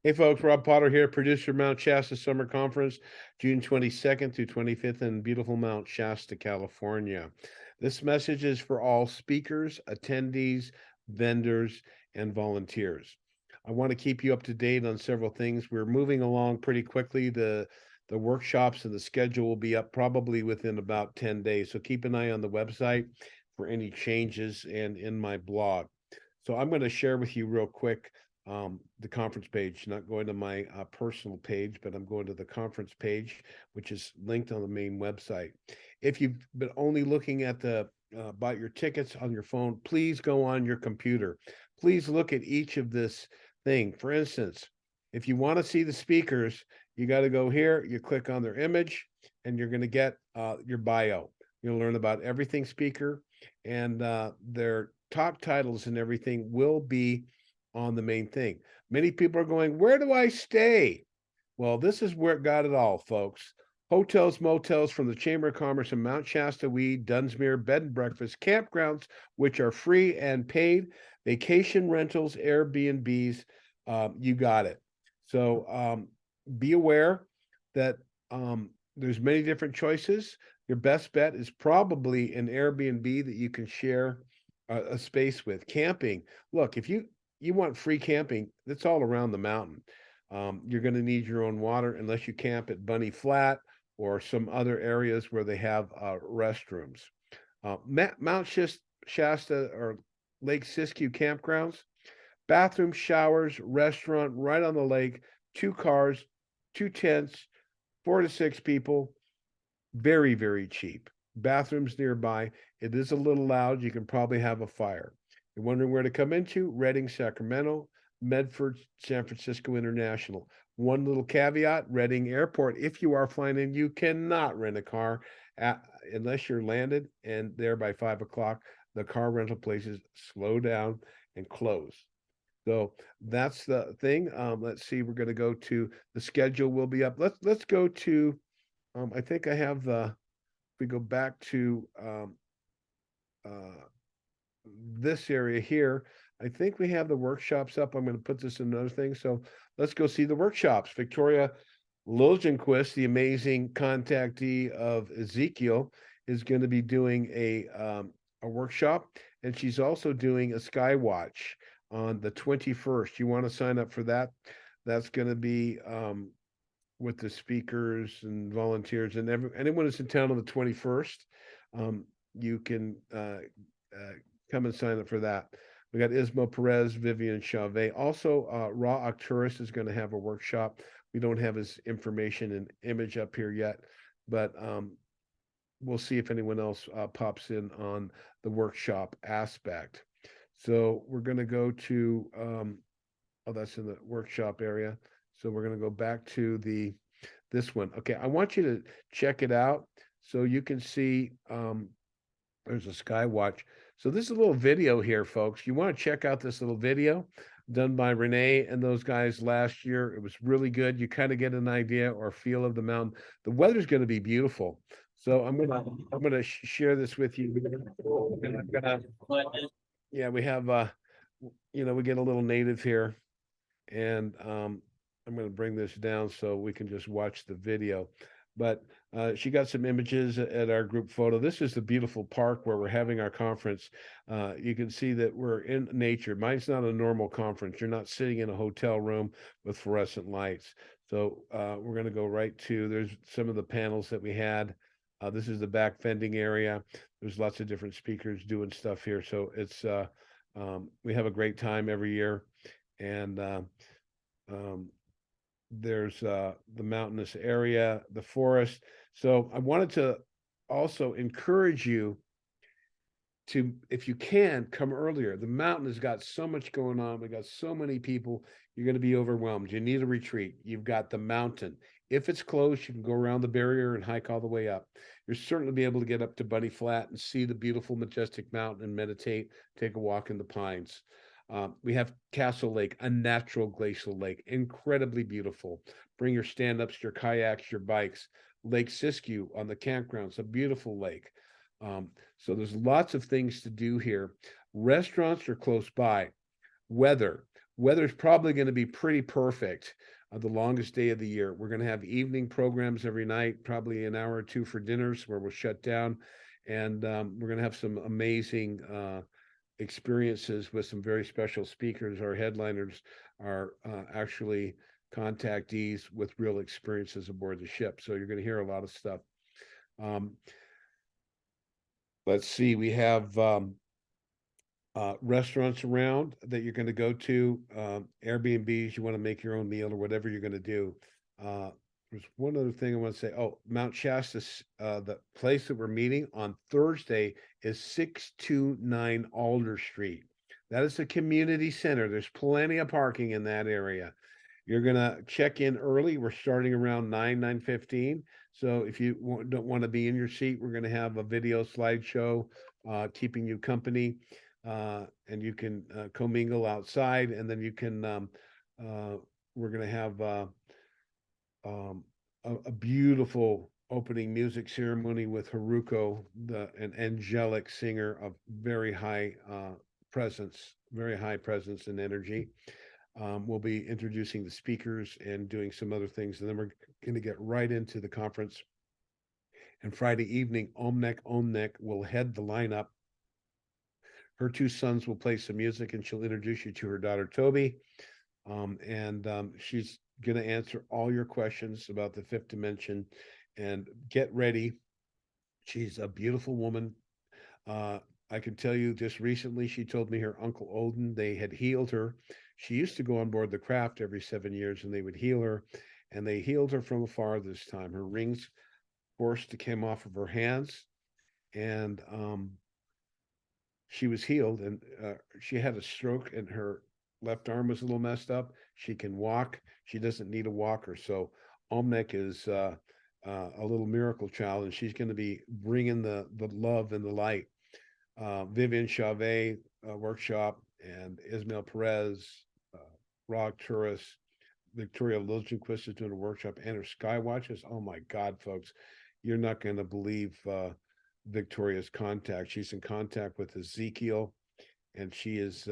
Hey folks, Rob Potter here, producer Mount Shasta Summer Conference, June 22nd through 25th in beautiful Mount Shasta, California. This message is for all speakers, attendees, vendors, and volunteers. I want to keep you up to date on several things. We're moving along pretty quickly. The workshops and the schedule will be up probably within about 10 days. So keep an eye on the website for any changes and in my blog. So I'm going to share with you real quick the conference page, not going to my personal page, but I'm going to the conference page, which is linked on the main website. If you've been only looking at the about your tickets on your phone, please go on your computer. Please look at each of this thing. For instance, if you want to see the speakers, you got to go here, you click on their image, and you're going to get your bio. You'll learn about everything speaker, and their top titles and everything will be on the main thing. Many people are going, where do I stay? Well, this is where it got it all, folks. Hotels, motels from the Chamber of Commerce in Mount Shasta, Weed, Dunsmuir, bed and breakfast, campgrounds, which are free and paid, vacation rentals, Airbnbs. You got it. So be aware that there's many different choices. Your best bet is probably an Airbnb that you can share a space with. Camping. Look, if you want free camping, that's all around the mountain. You're going to need your own water unless you camp at Bunny Flat or some other areas where they have restrooms. Mount Shasta or Lake Siskiyou campgrounds, bathroom, showers, restaurant right on the lake, two cars, two tents, 4 to 6 people, very, very cheap. Bathrooms nearby. It is a little loud. You can probably have a fire. You're wondering where to come into? Redding, Sacramento, Medford, San Francisco International. One little caveat, Redding Airport, if you are flying in, you cannot rent a car unless you're landed and there by 5 o'clock. The car rental places slow down and close. So that's the thing. Let's see. We're going to go to the schedule. Will be up. Let's go to. I think I have the. If we go back to uh, this area here, I think we have the workshops up. I'm going to put this in another thing. So let's go see the workshops. Victoria Liljenquist, the amazing contactee of Ezekiel, is going to be doing a workshop, and she's also doing a sky watch on the 21st. You want to sign up for that? That's going to be with the speakers and volunteers and anyone who's in town on the 21st. You can come and sign up for that. We got Ismo Perez, Vivian Chauvet. Also, Ra Arcturus is going to have a workshop. We don't have his information and image up here yet, but we'll see if anyone else pops in on the workshop aspect. So we're going to go to, oh, that's in the workshop area. So we're going to go back to this one. Okay, I want you to check it out so you can see there's a sky watch. So this is a little video here, folks. You want to check out this little video done by Renee and those guys last year. It was really good. You kind of get an idea or feel of the mountain. The weather's going to be beautiful. So I'm gonna share this with you. And I'm gonna, yeah, we have we get a little native here, and I'm going to bring this down so we can just watch the video. But she got some images at our group photo. This is the beautiful park where we're having our conference. You can see that we're in nature. Mine's not a normal conference. You're not sitting in a hotel room with fluorescent lights. So we're going to go right to, there's some of the panels that we had. This is the back vending area. There's lots of different speakers doing stuff here. So it's we have a great time every year. And there's the mountainous area, the forest. So I wanted to also encourage you to, if you can, come earlier. The mountain has got so much going on. We got so many people. You're going to be overwhelmed. You need a retreat. You've got the mountain. If it's close, you can go around the barrier and hike all the way up. You'll certainly be able to get up to Bunny Flat and see the beautiful, majestic mountain and meditate, take a walk in the pines. We have Castle Lake, a natural glacial lake, incredibly beautiful. Bring your stand-ups, your kayaks, your bikes. Lake Siskiyou on the campgrounds, a beautiful lake. So there's lots of things to do here. Restaurants are close by. Weather. Weather's probably going to be pretty perfect. The longest day of the year. We're going to have evening programs every night, probably an hour or two for dinners where we'll shut down. And we're going to have some amazing experiences with some very special speakers. Our headliners are actually contactees with real experiences aboard the ship. So you're going to hear a lot of stuff. Um, let's see, we have restaurants around that you're going to go to, Airbnbs, you want to make your own meal or whatever you're going to do. Uh, there's one other thing I want to say. Oh, Mount Shasta, the place that we're meeting on Thursday is 629 Alder Street. That is a community center. There's plenty of parking in that area. You're gonna check in early. We're starting around 9:15. So if you don't want to be in your seat, we're gonna have a video slideshow keeping you company, and you can commingle outside, and then you can. Uh, we're gonna have um, a beautiful opening music ceremony with Haruko, an angelic singer of very high presence and energy. We'll be introducing the speakers and doing some other things, and then we're going to get right into the conference. And Friday evening, Omnek will head the lineup. Her two sons will play some music, and she'll introduce you to her daughter Toby. And she's going to answer all your questions about the fifth dimension. And get ready. She's a beautiful woman. Uh, I can tell you just recently, she told me her uncle Odin, they had healed her. She used to go on board the craft every 7 years and they would heal her. And they healed her from afar this time. Her rings forced came off of her hands. And she was healed. And she had a stroke and her left arm was a little messed up. She can walk. She doesn't need a walker. So Omnek is a little miracle child. And she's going to be bringing the love and the light. Vivian Chavez workshop, and Ismail Perez, uh, Rock Tourist, Victoria Liljenquist is doing a workshop, and her Skywatches. Oh my God, folks, you're not going to believe Victoria's contact. She's in contact with Ezekiel, and she is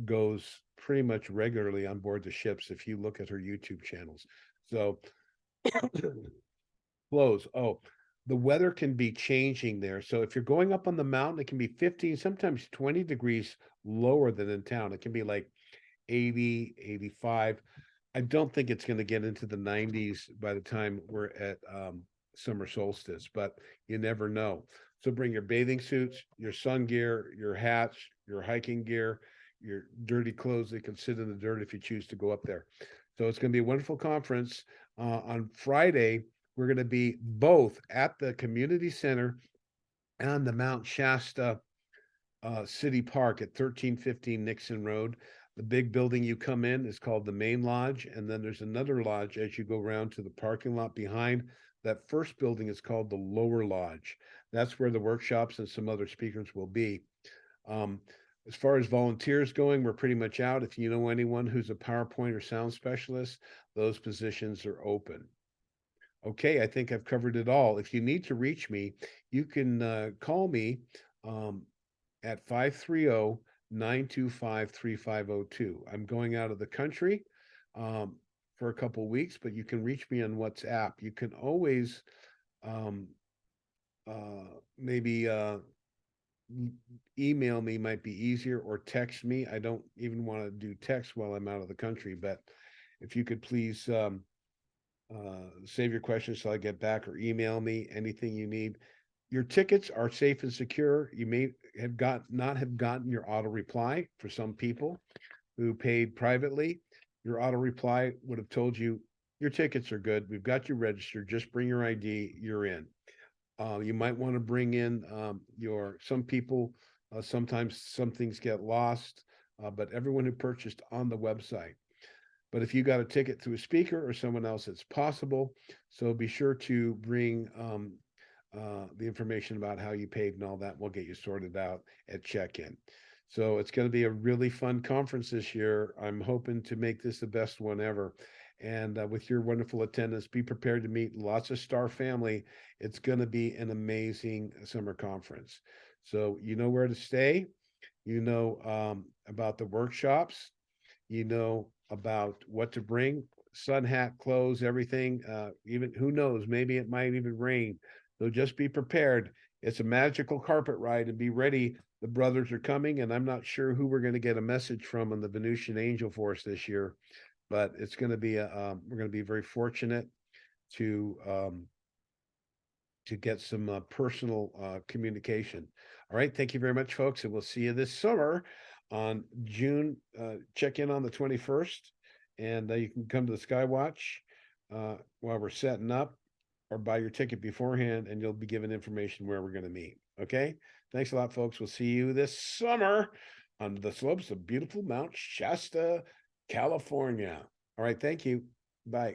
goes pretty much regularly on board the ships. If you look at her YouTube channels, so flows. Oh, the weather can be changing there. So if you're going up on the mountain, it can be 15, sometimes 20 degrees lower than in town. It can be like 80, 85. I don't think it's going to get into the 90s by the time we're at summer solstice, but you never know. So bring your bathing suits, your sun gear, your hats, your hiking gear, your dirty clothes that can sit in the dirt if you choose to go up there. So it's going to be a wonderful conference. On Friday, we're going to be both at the community center and the Mount Shasta City Park at 1315 Nixon Road. The big building you come in is called the Main Lodge, and then there's another lodge as you go around to the parking lot behind. That first building is called the Lower Lodge. That's where the workshops and some other speakers will be. Um, as far as volunteers going, we're pretty much out. If you know anyone who's a PowerPoint or sound specialist, those positions are open. Okay, I think I've covered it all. If you need to reach me, you can call me um, at 530-925-3502. I'm going out of the country for a couple weeks, but you can reach me on WhatsApp. You can always um, maybe email me might be easier, or text me. I don't even want to do text while I'm out of the country, but if you could please save your questions till I get back, or email me anything you need. Your tickets are safe and secure. You may have not have gotten your auto reply. For some people who paid privately, your auto reply would have told you your tickets are good. We've got you registered. Just bring your ID. You're in. You might want to bring in some people. Sometimes some things get lost, but everyone who purchased on the website. But if you got a ticket through a speaker or someone else, it's possible. So be sure to bring the information about how you paid and all that. We'll get you sorted out at check-in. So it's going to be a really fun conference this year. I'm hoping to make this the best one ever. And with your wonderful attendance, be prepared to meet lots of star family. It's going to be an amazing summer conference. So you know where to stay. You know about the workshops. you know about what to bring. Sun hat, clothes, everything. Even who knows, maybe it might even rain. So just be prepared. It's a magical carpet ride and be ready. The brothers are coming, and I'm not sure who we're going to get a message from on the Venusian Angel Force this year, but it's going to be we're going to be very fortunate to get some personal communication. All right, thank you very much, folks, and we'll see you this summer on June. Check in on the 21st, and you can come to the Skywatch while we're setting up, or buy your ticket beforehand, and you'll be given information where we're going to meet. Okay, thanks a lot, folks. We'll see you this summer on the slopes of beautiful Mount Shasta, California. All right, thank you. Bye.